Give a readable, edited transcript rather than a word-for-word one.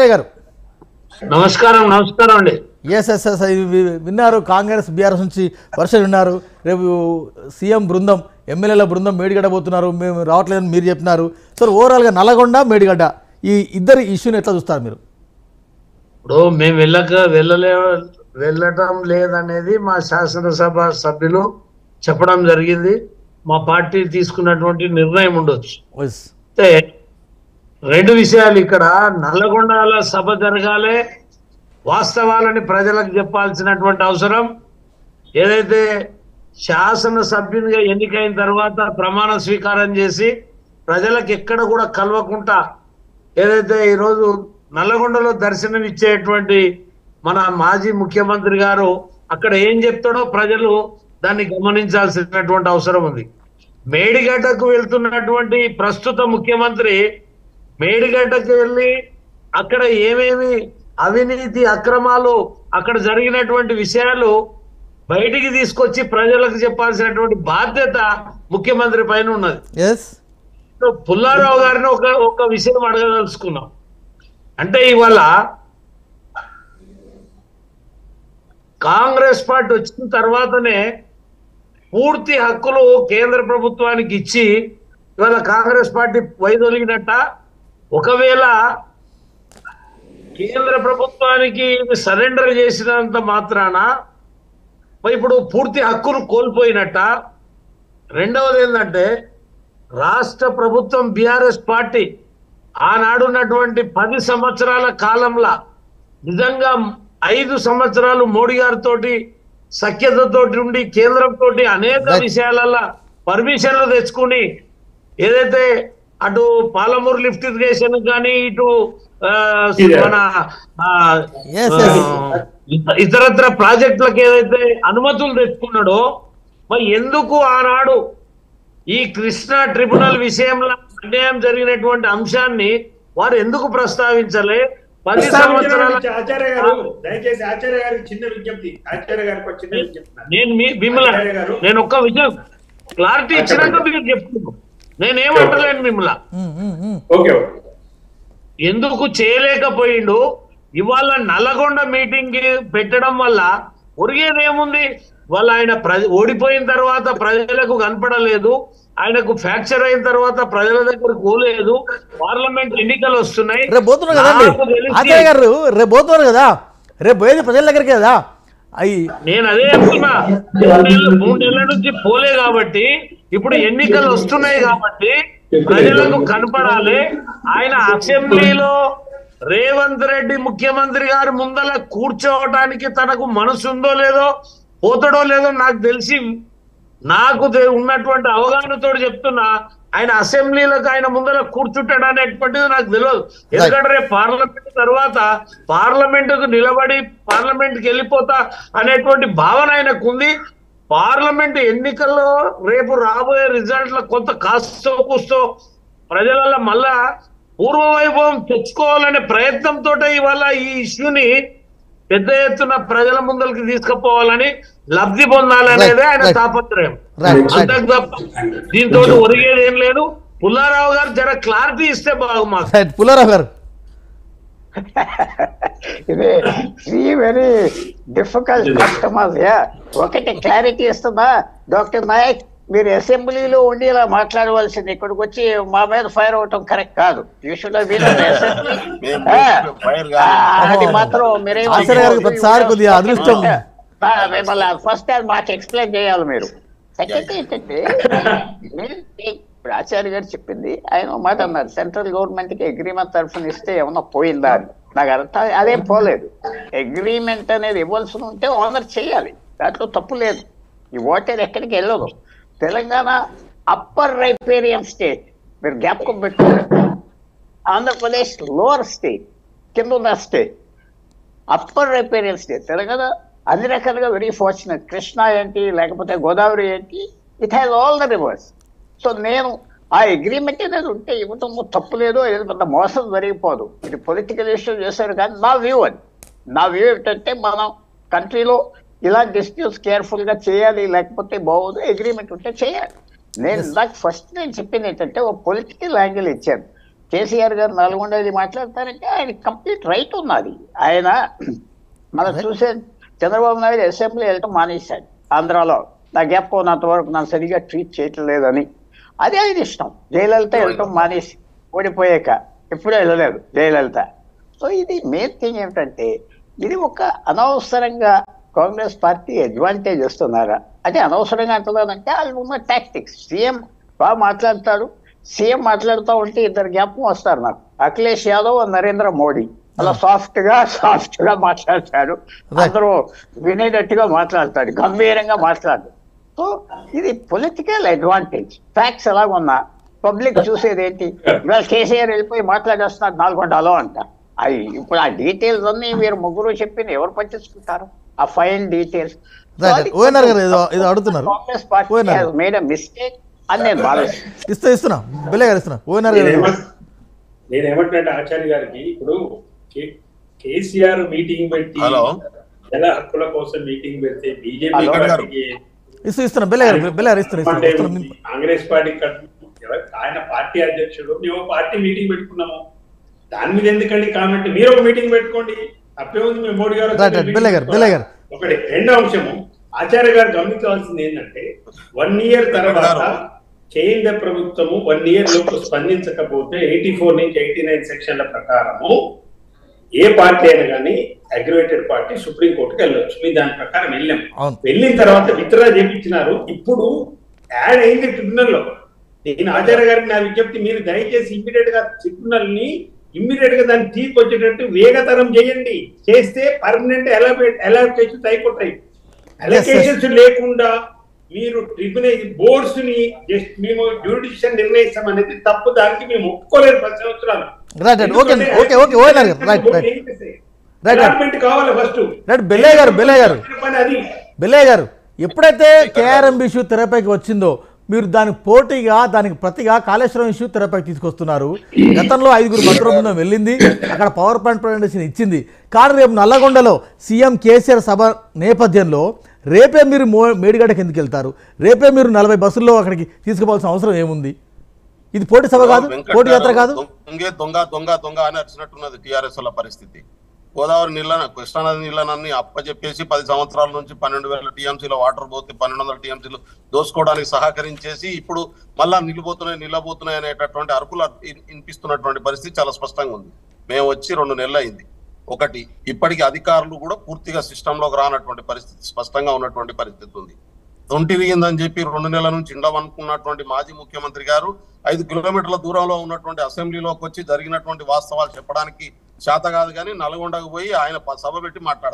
గారు నమస్కారం నమస్కారం అండి. ఎస్ విన్నారు. కాంగ్రెస్ బీఆర్ఎస్ నుంచి వర్షాలు విన్నారు. రేపు సీఎం బృందం ఎమ్మెల్యేల బృందం మేడిగడ్డ పోతున్నారు, మేము రావట్లేదని మీరు చెప్తున్నారు. సో ఓవరాల్గా నల్లగొండ మేడిగడ్డ ఈ ఇద్దరు ఇష్యూని ఎట్లా చూస్తారు మీరు? ఇప్పుడు మేము వెళ్ళటం లేదనేది మా శాసనసభ సభ్యులు చెప్పడం జరిగింది. మా పార్టీ తీసుకున్నటువంటి నిర్ణయం ఉండొచ్చు. అయితే రెండు విషయాలు ఇక్కడ నల్లగొండల సభ జరగాలి, వాస్తవాలని ప్రజలకు చెప్పాల్సినటువంటి అవసరం. ఏదైతే శాసన సభ్యునిగా ఎన్నికైన తర్వాత ప్రమాణ స్వీకారం చేసి ప్రజలకు ఎక్కడ కూడా కలవకుండా ఏదైతే ఈరోజు నల్లగొండలో దర్శనం ఇచ్చేటువంటి మన మాజీ ముఖ్యమంత్రి గారు అక్కడ ఏం చెప్తాడో ప్రజలు దాన్ని గమనించాల్సినటువంటి అవసరం ఉంది. మేడిగడ్డకు వెళ్తున్నటువంటి ప్రస్తుత ముఖ్యమంత్రి మేడిగడ్డకు వెళ్ళి అక్కడ ఏమేమి అవినీతి అక్రమాలు అక్కడ జరిగినటువంటి విషయాలు బయటికి తీసుకొచ్చి ప్రజలకు చెప్పాల్సినటువంటి బాధ్యత ముఖ్యమంత్రి పైన ఉన్నది. పుల్లారావు గారిని ఒక విషయం అడగదలుచుకున్నాం. అంటే ఇవాళ కాంగ్రెస్ పార్టీ వచ్చిన తర్వాతనే పూర్తి హక్కులు కేంద్ర ప్రభుత్వానికి ఇచ్చి ఇవాళ కాంగ్రెస్ పార్టీ వైదొలిగినట్ట. ఒకవేళ కేంద్ర ప్రభుత్వానికి సరెండర్ చేసినంత మాత్రాన ఇప్పుడు పూర్తి హక్కును కోల్పోయినట్ట. రెండవది ఏంటంటే రాష్ట్ర ప్రభుత్వం బీఆర్ఎస్ పార్టీ ఆనాడున్నటువంటి 10 సంవత్సరాల కాలంలో నిజంగా 5 సంవత్సరాలు మోడీ గారితో సఖ్యతతోటి ఉండి కేంద్రంతో అనేక విషయాలలో పర్మిషన్లు తెచ్చుకుని ఏదైతే అటు పాలమూరు లిఫ్ట్ ఇరిగేషన్ కానీ ఇటు మన ఇతరత్ర ప్రాజెక్టులకు ఏదైతే అనుమతులు తెచ్చుకున్నాడో మరి ఎందుకు ఆనాడు ఈ కృష్ణా ట్రిబ్యునల్ విషయంలో అన్యాయం జరిగినటువంటి అంశాన్ని వారు ఎందుకు ప్రస్తావించలే? 10 సంవత్సరాల నేను ఒక్క విషయం క్లారిటీ ఇచ్చినాక మీరు చెప్తున్నాను. నేనేమంటలేను మిమ్మల్ని ఎందుకు చేయలేకపోయిండు. ఇవాళ నల్లగొండ మీటింగ్ పెట్టడం వల్ల ఒరిగేదేముంది? వాళ్ళ ఆయన ఓడిపోయిన తర్వాత ప్రజలకు కనపడలేదు, ఆయనకు ఫ్రాక్చర్ అయిన తర్వాత ప్రజల దగ్గర పోలేదు, పార్లమెంట్ ఎన్నికలు వస్తున్నాయి. రేపు పోతున్నారు కదా, రేపు పోయేది ప్రజల దగ్గరికి కదా. నేను అదే చెప్తున్నా, 3 నెలల నుంచి పోలే కాబట్టి ఇప్పుడు ఎన్నికలు వస్తున్నాయి కాబట్టి ప్రజలకు కనపడాలి. ఆయన అసెంబ్లీలో రేవంత్ రెడ్డి ముఖ్యమంత్రి గారు ముందల కూర్చోవటానికి తనకు మనసు ఉందో లేదో, పోతాడో లేదో నాకు తెలిసి, నాకు ఉన్నటువంటి అవగాహనతో చెప్తున్నా, ఆయన అసెంబ్లీలకు ఆయన ముందర కూర్చుంటాడు అనేటువంటిది నాకు తెలియదు. ఎందుకంటే రేపు పార్లమెంట్ తర్వాత పార్లమెంటుకు నిలబడి పార్లమెంట్కి వెళ్ళిపోతా అనేటువంటి భావన ఆయనకు ఉంది. పార్లమెంట్ ఎన్నికల్లో రేపు రాబోయే రిజల్ట్ల కొంత కాస్తో కూస్తో ప్రజలలో మళ్ళా పూర్వవైభవం తెచ్చుకోవాలనే ప్రయత్నంతో ఇవాళ ఈ ఇష్యూని పెద్ద ఎత్తున ప్రజల ముందరికి తీసుకుపోవాలని, లబ్ధి పొందాలనేదే ఆయన తాపత్రయం. అంతకు తప్ప దీంతో ఒరిగేది ఏం లేదు. పుల్లారావు గారు జర క్లారిటీ ఇస్తే బాగు మాకు. పుల్లారావు గారు ఇది వెరీ డిఫికల్ట్ కస్టమర్స్. ఒకటి క్లారిటీ ఇస్తుందా డాక్టర్ నాయక్, మీరు అసెంబ్లీలో ఉండి ఇలా మాట్లాడవలసింది, ఇక్కడికి వచ్చి మా మీద ఫైర్ అవటం కరెక్ట్ కాదు. యూజువల్ అది మాత్రం ఫస్ట్ అది మాకు ఎక్స్ప్లెయిన్ చేయాలి మీరు. సెకండ్ ఏంటంటే ఇప్పుడు ఆచార్య గారు చెప్పింది, ఆయన మాట అన్నారు, సెంట్రల్ గవర్నమెంట్ కి అగ్రిమెంట్ తరఫున ఇస్తే ఏమన్నా పోయిందా అని. నాకు అర్థం అదేం పోలేదు. అగ్రిమెంట్ అనేది ఇవ్వాల్సి ఉంటే ఆనర్ చేయాలి, దాంట్లో తప్పు లేదు. ఈ ఓటర్ ఎక్కడికి వెళ్ళదు. తెలంగాణ అప్పర్ రైపేరియన్ స్టేట్, మీరు జ్ఞాపకం పెట్టుకోండి. ఆంధ్రప్రదేశ్ లోవర్ స్టేట్, కింద ఉన్న state. Upper riparian state Telangana అన్ని రకాలుగా వెరీ ఫార్చునేట్. కృష్ణా ఏంటి, లేకపోతే గోదావరి ఏంటి, it has all the reverse. So నేను ఆ అగ్రిమెంట్ అనేది ఉంటే ఇవ్వటం తప్పు లేదు, ఏదో పెద్ద మోసం జరిగిపోదు. ఇది పొలిటికల్ ఇష్యూ చేశారు కానీ నా వ్యూ అది. నా వ్యూ ఏంటంటే మనం కంట్రీలో ఇలాంటి డిస్ప్యూట్స్ కేర్ఫుల్గా చేయాలి, లేకపోతే బాగోదు. అగ్రిమెంట్ ఉంటే చేయాలి. నేను నాకు ఫస్ట్ నేను చెప్పింది ఏంటంటే ఒక పొలిటికల్ యాంగిల్ ఇచ్చాను. కేసీఆర్ గారు నల్గొండ వెళ్ళి మాట్లాడతారంటే ఆయన కంప్లీట్ రైట్ ఉన్నది. ఆయన మనం చూసే చంద్రబాబు నాయుడు అసెంబ్లీ వెళ్ళటం మానేశాడు ఆంధ్రాలో, నా గ్యాప్ ఉన్నంత వరకు నన్ను సరిగా ట్రీట్ చేయట్లేదని. అదే ఆయన ఇష్టం. జయలలిత వెళ్ళటం మానేసి ఓడిపోయాక ఎప్పుడూ వెళ్ళలేదు జయలలిత. సో ఇది మెయిన్ థింగ్ ఏమిటంటే ఇది ఒక అనవసరంగా కాంగ్రెస్ పార్టీ అడ్వాంటేజ్ వస్తున్నారా అంటే, అనవసరంగా అంటున్నారంటే వాళ్ళు ఉన్న టాక్టిక్స్. సీఎం బాగా మాట్లాడతాడు, సీఎం మాట్లాడుతూ ఉంటే ఇద్దరు జ్ఞాపకం వస్తారు నాకు, అఖిలేష్ యాదవ్ నరేంద్ర మోడీ. అలా సాఫ్ట్ గా మాట్లాడతాడు, అందరూ వినేటట్టుగా మాట్లాడతాడు, గంభీరంగా మాట్లాడు. సో ఇది పొలిటికల్ అడ్వాంటేజ్. ఫ్యాక్ట్స్ ఎలాగున్నా పబ్లిక్ చూసేది ఏంటి, ఇవాళ కేసీఆర్ వెళ్ళిపోయి మాట్లాడేస్తున్నాడు నల్గొండలో అంట. అవి ఇప్పుడు ఆ డీటెయిల్స్ అన్ని మీరు ముగ్గురు చెప్పిన ఎవరు పట్టించుకుంటారు ఆ fine details? Congress party made a mistake అని నేను భావిస్తున్నాను. ఇస్తున్నా బిల్లయ్య గారు ఇస్తున్నా. ఓఎన్ఆర్ గారు నేనేమంటున్నా ఆచార్య గారికి, ఇప్పుడు కేసీఆర్ మీటింగ్ పెట్టి జల హక్కుల కోసం మీటింగ్ పెడితే బీజేపీ పార్టీకి ఇస్తున్నా బిల్లయ్య గారు ఇస్తున్నా. కాంగ్రెస్ పార్టీ ఆయన పార్టీ అధ్యక్షుడు, మేము పార్టీ మీటింగ్ పెట్టుకున్నాము, దాని మీద ఎందుకండి కామెంట్? మీరు ఒక మీటింగ్ పెట్టుకోండి, తప్పే ఉంది. మేము మోడీ గారు ఒకటి. రెండో అంశము ఆచార్య గారు గమనించవలసింది ఏంటంటే 1 year తర్వాత కేంద్ర ప్రభుత్వము 1 year లోపు స్పందించకపోతే 84 నుంచి 89 సెక్షన్ల ప్రకారము ఏ పార్టీ అయినా కానీ అగ్రివేటెడ్ పార్టీ సుప్రీంకోర్టుకి వెళ్ళొచ్చు. మీ దాని ప్రకారం వెళ్ళాం. వెళ్ళిన తర్వాత విత్డ్రా చేయించినారు. ఇప్పుడు యాడ్ అయింది ట్రిబ్యునల్ లో. నేను ఆచార్య గారికి నా విజ్ఞప్తి, మీరు దయచేసి ఇమ్మీడియట్ గా ట్రిబ్యునల్ ని ఇమ్మీడియట్ గా దాన్ని తీసుకొచ్చేటట్టు వేగతరం చేయండి. చేస్తే పర్మనెంట్ అలొకేషన్స్ అయిపోతాయి. అలొకేషన్స్ లేకుండా మీరు ట్రిబ్యునల్ బోర్డ్స్ ని జస్ట్ మేము జ్యూడిషియల్ నిర్ణయిస్తాం అనేది తప్పు. దానికి మేము ఒప్పుకోలేదు 10 సంవత్సరాలు. బిల్లయ్య గారు ఎప్పుడైతే కేఆర్ఎం ఇష్యూ తెరపైకి వచ్చిందో మీరు దానికి పోటీగా దానికి ప్రతిగా కాళేశ్వరం ఇష్యూ తెరపైకి తీసుకొస్తున్నారు. గతంలో 5 మంత్రుల బృందం వెళ్ళింది, అక్కడ పవర్ పాయింట్ ప్రజెంటేషన్ ఇచ్చింది. కానీ రేపు నల్లగొండలో సీఎం కేసీఆర్ సభ నేపథ్యంలో రేపే మీరు మేడిగడ్డకి ఎందుకు వెళ్తారు? రేపే మీరు 40 బస్సుల్లో అక్కడికి తీసుకుపోవాల్సిన అవసరం ఏముంది? ఇది పోటీ సభ కాదు, పోటీ యాత్ర కాదు. దొంగ అని వచ్చినట్టున్నది టీఆర్ఎస్ వల్ల పరిస్థితి. గోదావరి నీళ్ళ కృష్ణానది నీళ్ళని అప్పచెప్పేసి 10 సంవత్సరాల నుంచి 12,000 టీఎంసీలో వాటర్ పోతే 1,200 టీఎంసీలు దోసుకోవడానికి సహకరించేసి ఇప్పుడు మళ్ళా నిలబోతున్నాయి అనేటటువంటి అరుపులు వినిపిస్తున్నటువంటి పరిస్థితి చాలా స్పష్టంగా ఉంది. మేము వచ్చి 2 నెలలు అయింది. ఒకటి, ఇప్పటికీ అధికారులు కూడా పూర్తిగా సిస్టంలోకి రానటువంటి పరిస్థితి స్పష్టంగా ఉన్నటువంటి పరిస్థితి ఉంది. తొంటిరిగిందని చెప్పి 2 నెలల నుంచి ఉండవనుకున్నటువంటి మాజీ ముఖ్యమంత్రి గారు 5 కిలోమీటర్ల దూరంలో ఉన్నటువంటి అసెంబ్లీలోకి వచ్చి జరిగినటువంటి వాస్తవాలు చెప్పడానికి చేత కాదు, కానీ నల్గొండకు పోయి ఆయన సభ పెట్టి మాట్లాడతారు.